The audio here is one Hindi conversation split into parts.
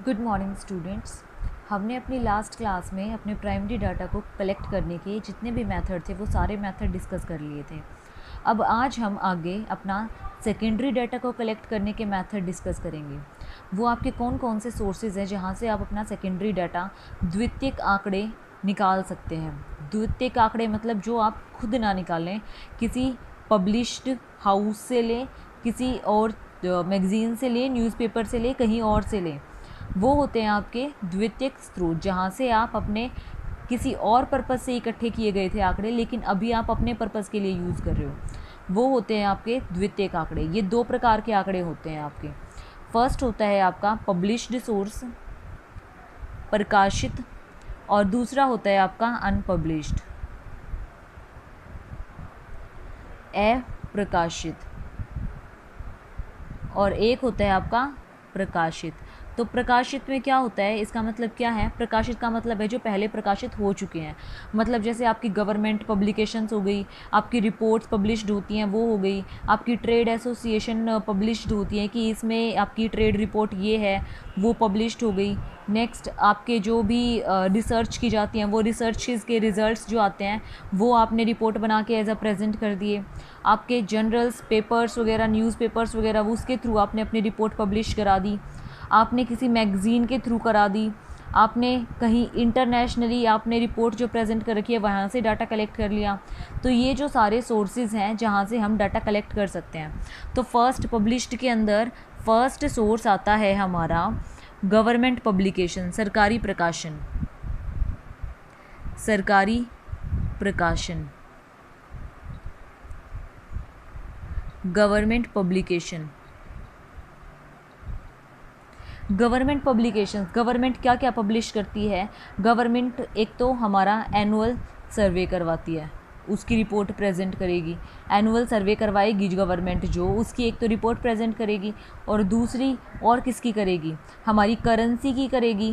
Good morning students. हमने अपनी लास्ट क्लास में अपने प्राइमरी डाटा को कलेक्ट करने के जितने भी मेथड थे वो सारे मेथड डिस्कस कर लिए थे। अब आज हम आगे अपना सेकेंडरी डाटा को कलेक्ट करने के मेथड डिस्कस करेंगे। वो आपके कौन कौन से सोर्सेज हैं जहाँ से आप अपना सेकेंडरी डाटा द्वितीयक आंकड़े निकाल सकते हैं। द्वितीयक आंकड़े मतलब जो आप खुद ना निकालें, किसी पब्लिश्ड हाउस से लें, किसी और मैगज़ीन से लें, न्यूज़पेपर से लें, कहीं और से लें। वो होते हैं आपके द्वितीयक स्रोत, जहाँ से आप अपने किसी और पर्पज़ से इकट्ठे किए गए थे आंकड़े, लेकिन अभी आप अपने पर्पज़ के लिए यूज़ कर रहे हो। वो होते हैं आपके द्वितीयक आंकड़े। ये दो प्रकार के आंकड़े होते हैं आपके। फर्स्ट होता है आपका पब्लिश्ड सोर्स, प्रकाशित, और दूसरा होता है आपका अनपब्लिश्ड, अप्रकाशित, और एक होता है आपका प्रकाशित। तो प्रकाशित में क्या होता है, इसका मतलब क्या है? प्रकाशित का मतलब है जो पहले प्रकाशित हो चुके हैं। मतलब जैसे आपकी गवर्नमेंट पब्लिकेशंस हो गई, आपकी रिपोर्ट्स पब्लिश्ड होती हैं वो हो गई, आपकी ट्रेड एसोसिएशन पब्लिश्ड होती है कि इसमें आपकी ट्रेड रिपोर्ट ये है, वो पब्लिश्ड हो गई। नेक्स्ट आपके जो भी रिसर्च की जाती हैं वो रिसर्चेज़ के रिज़ल्ट्स जो आते हैं वो आपने रिपोर्ट बना के एज अ प्रेजेंट कर दिए। आपके जर्नल्स, पेपर्स वगैरह, न्यूज़पेपर्स वगैरह, वो उसके थ्रू आपने अपनी रिपोर्ट पब्लिश करा दी। आपने किसी मैगज़ीन के थ्रू करा दी। आपने कहीं इंटरनेशनली आपने रिपोर्ट जो प्रेजेंट कर रखी है वहाँ से डाटा कलेक्ट कर लिया। तो ये जो सारे सोर्सेज हैं जहाँ से हम डाटा कलेक्ट कर सकते हैं। तो फर्स्ट पब्लिश्ड के अंदर फर्स्ट सोर्स आता है हमारा गवर्नमेंट पब्लिकेशन, सरकारी प्रकाशन। सरकारी प्रकाशन, government publication. Government publications, government क्या क्या पब्लिश करती है? गवर्नमेंट एक तो हमारा एनुअल सर्वे करवाती है, उसकी रिपोर्ट प्रेजेंट करेगी। एनुअल सर्वे करवाएगी गवर्नमेंट, जो उसकी एक तो रिपोर्ट प्रेजेंट करेगी, और दूसरी और किसकी करेगी? हमारी करेंसी की करेगी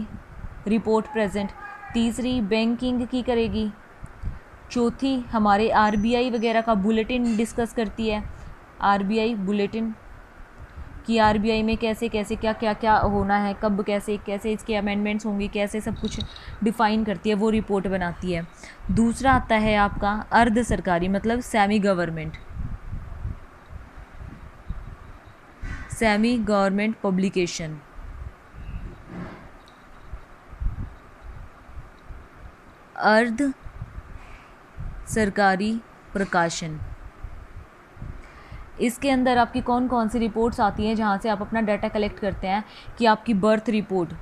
रिपोर्ट प्रेजेंट। तीसरी बैंकिंग की करेगी। चौथी हमारे आरबीआई वगैरह का बुलेटिन डिस्कस करती है। आरबीआई बुलेटिन कि आरबीआई में कैसे कैसे क्या क्या क्या होना है, कब कैसे कैसे इसके अमेंडमेंट्स होंगी, कैसे सब कुछ डिफ़ाइन करती है, वो रिपोर्ट बनाती है। दूसरा आता है आपका अर्ध सरकारी, मतलब semi government, semi government publication. अर्ध सरकारी प्रकाशन, इसके अंदर आपकी कौन कौन सी रिपोर्ट्स आती हैं जहाँ से आप अपना डाटा कलेक्ट करते हैं? कि आपकी बर्थ रिपोर्ट,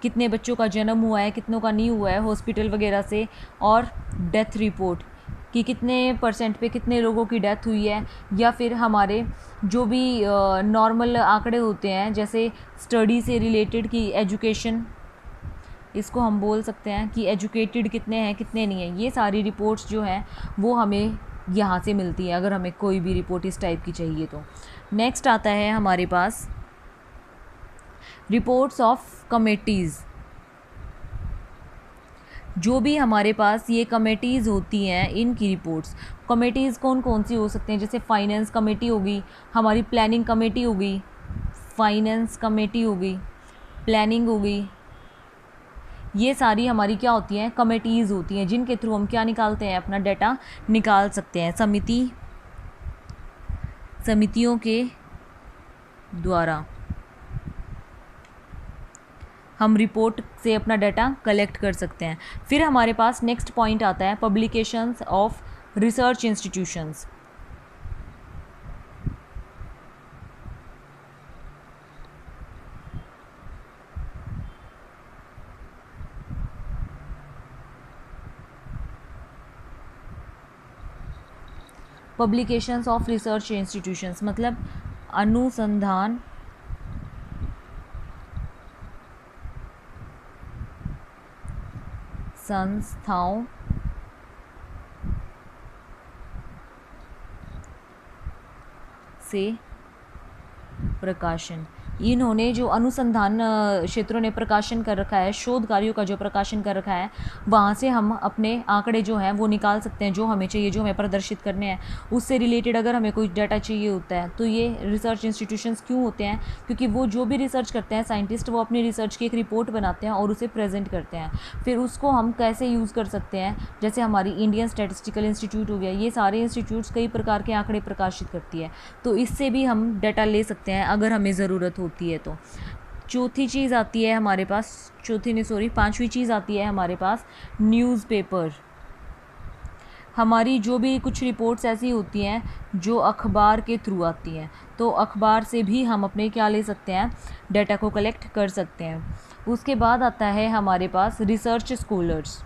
कितने बच्चों का जन्म हुआ है, कितनों का नहीं हुआ है हॉस्पिटल वगैरह से, और डेथ रिपोर्ट कि कितने % पे कितने लोगों की डेथ हुई है। या फिर हमारे जो भी नॉर्मल आंकड़े होते हैं, जैसे स्टडी से रिलेटेड कि एजुकेशन, इसको हम बोल सकते हैं कि एजुकेटेड कितने हैं कितने नहीं हैं। ये सारी रिपोर्ट्स जो हैं वो हमें यहाँ से मिलती है, अगर हमें कोई भी रिपोर्ट इस टाइप की चाहिए तो। नेक्स्ट आता है हमारे पास रिपोर्ट्स ऑफ कमेटीज़। जो भी हमारे पास ये कमेटीज़ होती हैं इनकी रिपोर्ट्स। कमेटीज़ कौन कौन सी हो सकते हैं? जैसे फाइनेंस कमेटी होगी, हमारी प्लानिंग कमेटी होगी, फाइनेंस कमेटी होगी, प्लानिंग होगी। ये सारी हमारी क्या होती हैं? कमेटीज़ होती हैं, जिनके थ्रू हम क्या निकालते हैं? अपना डाटा निकाल सकते हैं। समितियों के द्वारा हम रिपोर्ट से अपना डाटा कलेक्ट कर सकते हैं। फिर हमारे पास नेक्स्ट पॉइंट आता है publications of research institutions. Publications of research institutions मतलब अनुसंधान संस्थाओं से प्रकाशन। इन्होंने जो अनुसंधान क्षेत्रों ने प्रकाशन कर रखा है, शोध कार्यों का जो प्रकाशन कर रखा है, वहाँ से हम अपने आंकड़े जो हैं वो निकाल सकते हैं, जो हमें चाहिए, जो हमें प्रदर्शित करने हैं। उससे रिलेटेड अगर हमें कोई डाटा चाहिए होता है तो ये रिसर्च इंस्टीट्यूशंस क्यों होते हैं, क्योंकि वो जो भी रिसर्च करते हैं साइंटिस्ट, वो अपनी रिसर्च की एक रिपोर्ट बनाते हैं और उसे प्रेजेंट करते हैं। फिर उसको हम कैसे यूज़ कर सकते हैं, जैसे हमारी इंडियन स्टैटिस्टिकल इंस्टीट्यूट हो गया, ये सारे इंस्टीट्यूट्स कई प्रकार के आंकड़े प्रकाशित करती है, तो इससे भी हम डाटा ले सकते हैं अगर हमें ज़रूरत होती है तो। चौथी चीज़ आती है हमारे पास, पांचवी चीज़ आती है हमारे पास न्यूज़पेपर। हमारी जो भी कुछ रिपोर्ट्स ऐसी होती हैं जो अखबार के थ्रू आती हैं, तो अखबार से भी हम अपने क्या ले सकते हैं, डाटा को कलेक्ट कर सकते हैं। उसके बाद आता है हमारे पास रिसर्च स्कॉलर्स।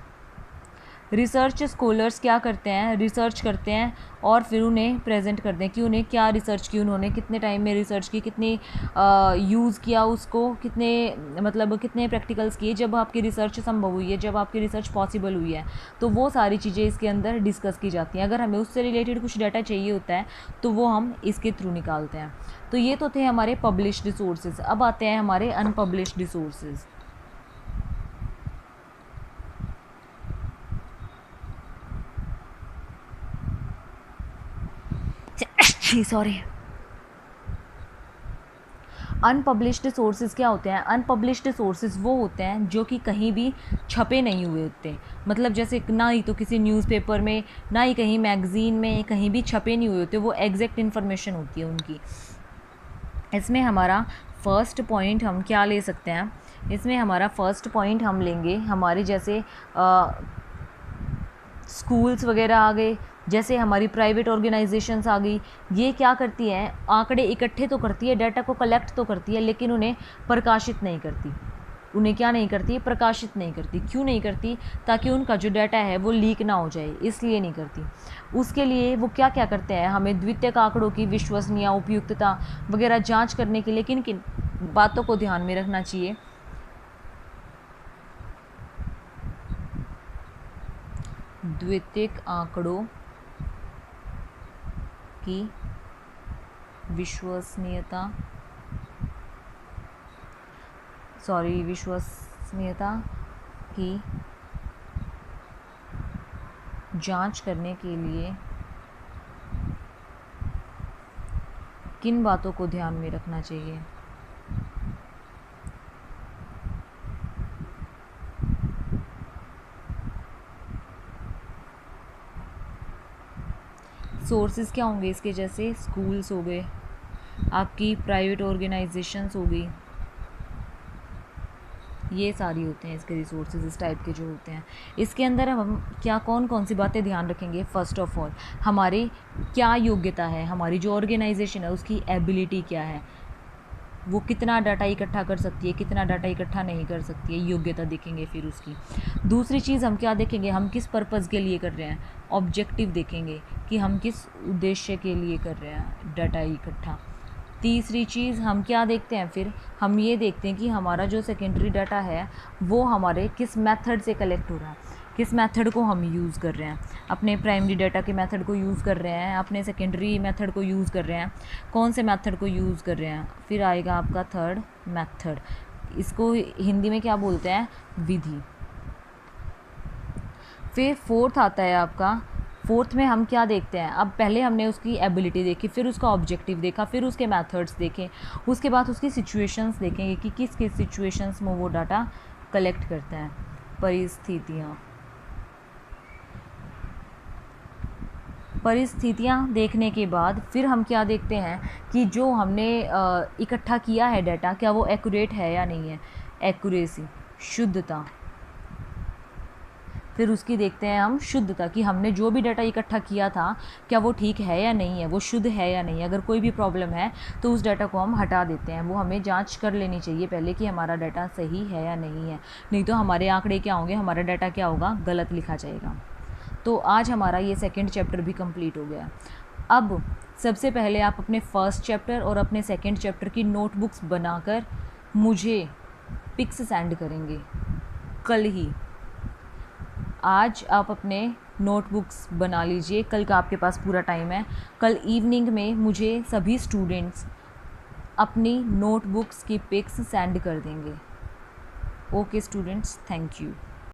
रिसर्च स्कॉलर्स क्या करते हैं, रिसर्च करते हैं और फिर उन्हें प्रेजेंट करते हैं कि उन्हें क्या रिसर्च की, उन्होंने कितने टाइम में रिसर्च की, कितनी यूज़ किया उसको, कितने मतलब कितने प्रैक्टिकल्स किए, जब आपकी रिसर्च संभव हुई है, जब आपकी रिसर्च पॉसिबल हुई है, तो वो सारी चीज़ें इसके अंदर डिस्कस की जाती हैं। अगर हमें उससे रिलेटेड कुछ डाटा चाहिए होता है तो वो हम इसके थ्रू निकालते हैं। तो ये तो थे हमारे पब्लिश्ड रिसोर्सेज। अब आते हैं हमारे unpublished resources. Sorry. Unpublished sources क्या होते हैं, अनपब्लिश्ड सोर्सेज वो होते हैं जो कि कहीं भी छपे नहीं हुए होते, मतलब जैसे ना ही तो किसी न्यूज़पेपर में, ना ही कहीं मैगज़ीन में, कहीं भी छपे नहीं हुए होते, वो एग्जैक्ट इन्फॉर्मेशन होती है उनकी। इसमें हमारा फर्स्ट पॉइंट हम क्या ले सकते हैं, इसमें हमारा फर्स्ट पॉइंट हम लेंगे हमारे जैसे स्कूल्स वगैरह आ गए, जैसे हमारी प्राइवेट ऑर्गेनाइजेशंस आ गई। ये क्या करती हैं, आंकड़े इकट्ठे तो करती है, डाटा को कलेक्ट तो करती है, लेकिन उन्हें प्रकाशित नहीं करती। उन्हें क्या नहीं करती, प्रकाशित नहीं करती। क्यों नहीं करती, ताकि उनका जो डाटा है वो लीक ना हो जाए, इसलिए नहीं करती। उसके लिए वो क्या क्या करते हैं, हमें द्वितीयक आंकड़ों की विश्वसनीयता, उपयुक्तता वगैरह जाँच करने के लिए किन किन बातों को ध्यान में रखना चाहिए। द्वितीयक आंकड़ों की विश्वसनीयता की जांच करने के लिए किन बातों को ध्यान में रखना चाहिए। सोर्सेज क्या होंगे इसके, जैसे स्कूल्स हो गए, आपकी प्राइवेट ऑर्गेनाइजेशंस हो गई, ये सारी होते हैं इसके रिसोर्सेज, इस टाइप के जो होते हैं। इसके अंदर हम क्या कौन कौन सी बातें ध्यान रखेंगे, फर्स्ट ऑफ ऑल हमारी क्या योग्यता है, हमारी जो ऑर्गेनाइजेशन है उसकी एबिलिटी क्या है, वो कितना डाटा इकट्ठा कर सकती है, कितना डाटा इकट्ठा नहीं कर सकती है, योग्यता देखेंगे। फिर उसकी दूसरी चीज़ हम क्या देखेंगे, हम किस पर्पज़ के लिए कर रहे हैं, ऑब्जेक्टिव देखेंगे कि हम किस उद्देश्य के लिए कर रहे हैं डाटा इकट्ठा। तीसरी चीज़ हम क्या देखते हैं, फिर हम ये देखते हैं कि हमारा जो सेकेंडरी डाटा है वो हमारे किस मेथड से कलेक्ट हो रहा है, किस मेथड को हम यूज़ कर रहे हैं, अपने प्राइमरी डाटा के मेथड को यूज़ कर रहे हैं, अपने सेकेंडरी मेथड को यूज़ कर रहे हैं, कौन से मेथड को यूज़ कर रहे हैं। फिर आएगा आपका थर्ड मेथड, इसको हिंदी में क्या बोलते हैं, विधि। फिर फोर्थ आता है आपका, फोर्थ में हम क्या देखते हैं, अब पहले हमने उसकी एबिलिटी देखी, फिर उसका ऑब्जेक्टिव देखा, फिर उसके मेथड्स देखे, उसके बाद उसकी सिचुएशंस देखेंगे कि किस किस सिचुएशंस में वो डाटा कलेक्ट करते हैं, परिस्थितियाँ देखने के बाद फिर हम क्या देखते हैं कि जो हमने इकट्ठा किया है डाटा, क्या वो एक्यूरेट है या नहीं है, एक्यूरेसी, शुद्धता। फिर उसकी देखते हैं हम शुद्धता, कि हमने जो भी डाटा इकट्ठा किया था क्या वो ठीक है या नहीं है, वो शुद्ध है या नहीं। अगर कोई भी प्रॉब्लम है तो उस डाटा को हम हटा देते हैं, वो हमें जांच कर लेनी चाहिए पहले कि हमारा डाटा सही है या नहीं है, नहीं तो हमारे आंकड़े क्या होंगे, हमारा डाटा क्या होगा, गलत लिखा जाएगा। तो आज हमारा ये सेकेंड चैप्टर भी कंप्लीट हो गया। अब सबसे पहले आप अपने फर्स्ट चैप्टर और अपने सेकेंड चैप्टर की नोटबुक्स बनाकर मुझे पिक्स सेंड करेंगे कल ही। आज आप अपने नोटबुक्स बना लीजिए, कल का आपके पास पूरा टाइम है। कल इवनिंग में मुझे सभी स्टूडेंट्स अपनी नोटबुक्स की पिक्स सेंड कर देंगे। Okay students, thank you.